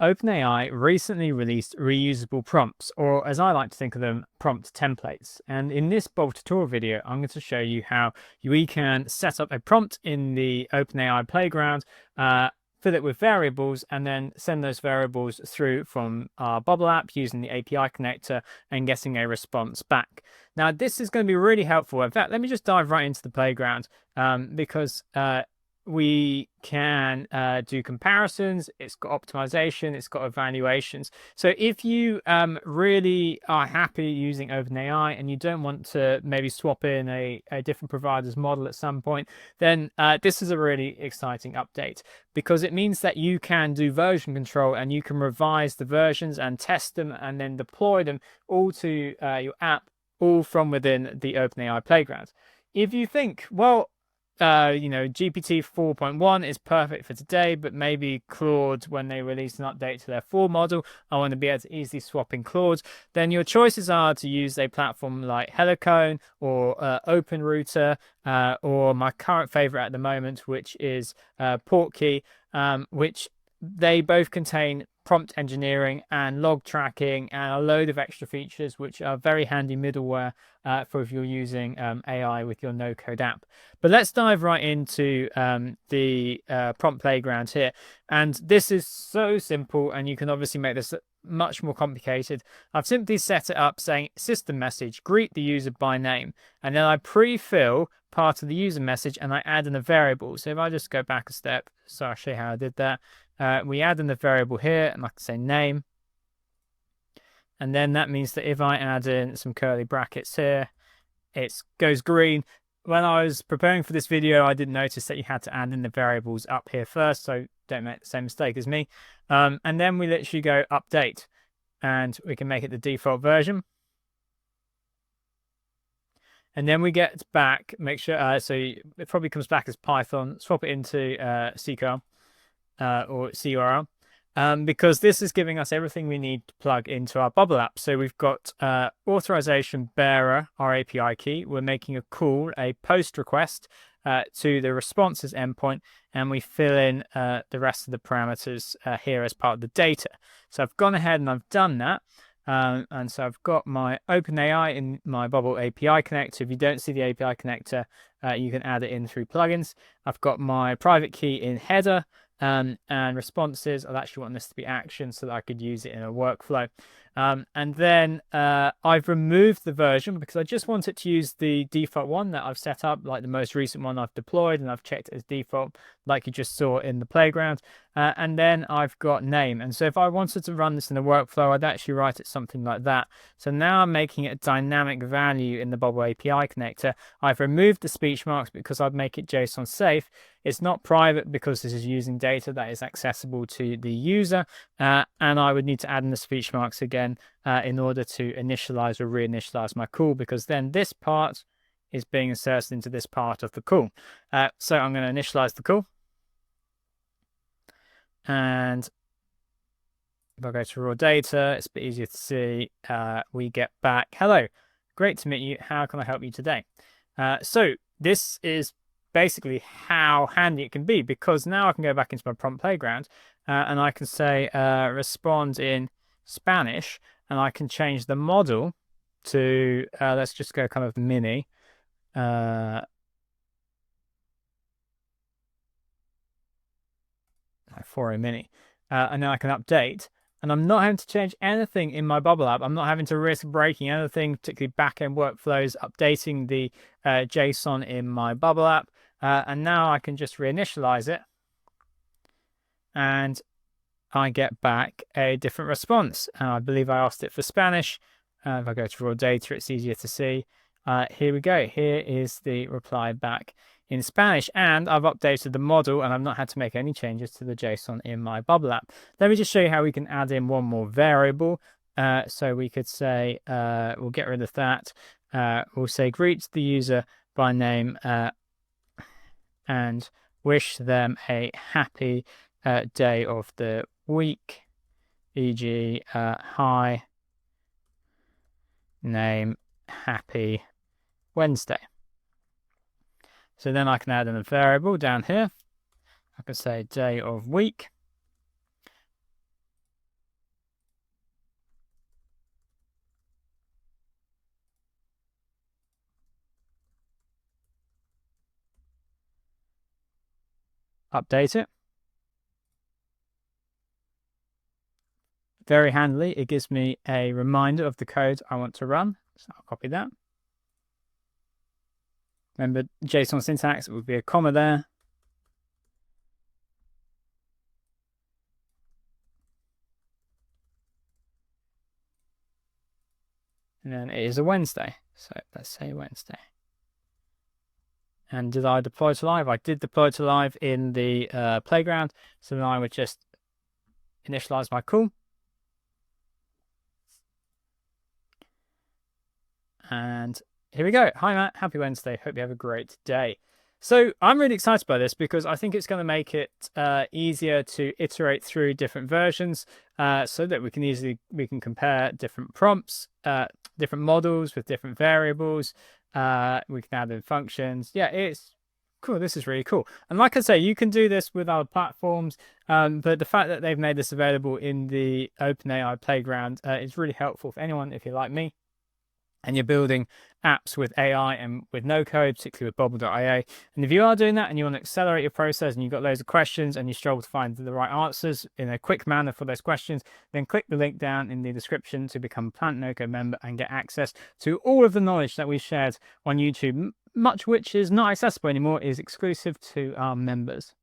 OpenAI recently released reusable prompts, or as I like to think of them, prompt templates. And in this bulk tutorial video, I'm going to show you how we can set up a prompt in the OpenAI playground, fill it with variables, and then send those variables through from our Bubble app using the API connector and getting a response back. Now, this is going to be really helpful. In fact, let me just dive right into the playground because we can do comparisons. It's got optimization, it's got evaluations. So if you really are happy using OpenAI and you don't want to maybe swap in a different provider's model at some point, then this is a really exciting update because it means that you can do version control and you can revise the versions and test them and then deploy them all to your app, all from within the OpenAI playground. If you think, well, GPT 4.1 is perfect for today, but maybe Claude, when they release an update to their 4 model, I want to be able to easily swap in Claude. Then your choices are to use a platform like Helicone or OpenRouter, or my current favorite at the moment, which is Portkey, which they both contain prompt engineering and log tracking and a load of extra features, which are very handy middleware for if you're using AI with your no-code app. But let's dive right into the prompt playground here. And this is so simple, and you can obviously make this much more complicated. I've simply set it up saying system message, greet the user by name, and then I pre-fill part of the user message and I add in a variable. So if I just go back a step, so I'll show you how I did that. We add in the variable here, and I can say name. And then that means that if I add in some curly brackets here, it goes green. When I was preparing for this video, I didn't notice that you had to add in the variables up here first, so don't make the same mistake as me. And then we literally go update, and we can make it the default version. And then we get back, make sure, so it probably comes back as Python, swap it into CCAR. Or CURL, because this is giving us everything we need to plug into our Bubble app. So we've got authorization bearer, our API key. We're making a call, a post request to the responses endpoint, and we fill in the rest of the parameters here as part of the data. So I've gone ahead and I've done that. And so I've got my OpenAI in my Bubble API connector. If you don't see the API connector, you can add it in through plugins. I've got my private key in header. And responses. I'd actually want this to be action so that I could use it in a workflow. And then I've removed the version because I just want it to use the default one that I've set up, like the most recent one I've deployed, and I've checked it as default, like you just saw in the playground. And then I've got name. And so if I wanted to run this in a workflow, I'd actually write it something like that. So now I'm making it a dynamic value in the Bubble API connector. I've removed the speech marks because I'd make it JSON safe. It's not private because this is using data that is accessible to the user. And I would need to add in the speech marks again in order to initialize or reinitialize my call, because then this part is being inserted into this part of the call. So I'm going to initialize the call. And if I go to raw data, it's a bit easier to see. We get back, hello, great to meet you. How can I help you today? So this is basically how handy it can be, because now I can go back into my prompt playground and I can say respond in Spanish, and I can change the model to, let's just go kind of mini. For a mini, and then I can update, and I'm not having to change anything in my Bubble app. I'm not having to risk breaking anything, particularly backend workflows, updating the JSON in my Bubble app, and now I can just reinitialize it, and I get back a different response. I believe I asked it for Spanish. If I go to raw data, it's easier to see. Here we go. Here is the reply back in Spanish, and I've updated the model, and I've not had to make any changes to the JSON in my Bubble app. Let me just show you how we can add in one more variable. So we could say, we'll get rid of that. We'll say greet the user by name and wish them a happy day of the week, e.g. Hi, name, happy Wednesday. So then I can add in a variable down here. I can say day of week. update it. Very handily, it gives me a reminder of the code I want to run. So I'll copy that. Remember, JSON syntax, it would be a comma there. And then it is a Wednesday. So let's say Wednesday. And did I deploy to live? I did deploy to live in the playground. So then I would just initialize my call. And here we go. Hi, Matt. Happy Wednesday. Hope you have a great day. So I'm really excited by this because I think it's going to make it easier to iterate through different versions so that we can compare different prompts, different models with different variables. We can add in functions. Yeah, it's cool. This is really cool. And like I say, you can do this with other platforms, but the fact that they've made this available in the OpenAI playground is really helpful for anyone, if you're like me, and you're building apps with AI and with no code, particularly with bobble.ia. And if you are doing that and you want to accelerate your process and you've got loads of questions and you struggle to find the right answers in a quick manner for those questions, then click the link down in the description to become a Planet No Code member and get access to all of the knowledge that we've shared on YouTube, much which is not accessible anymore, is exclusive to our members.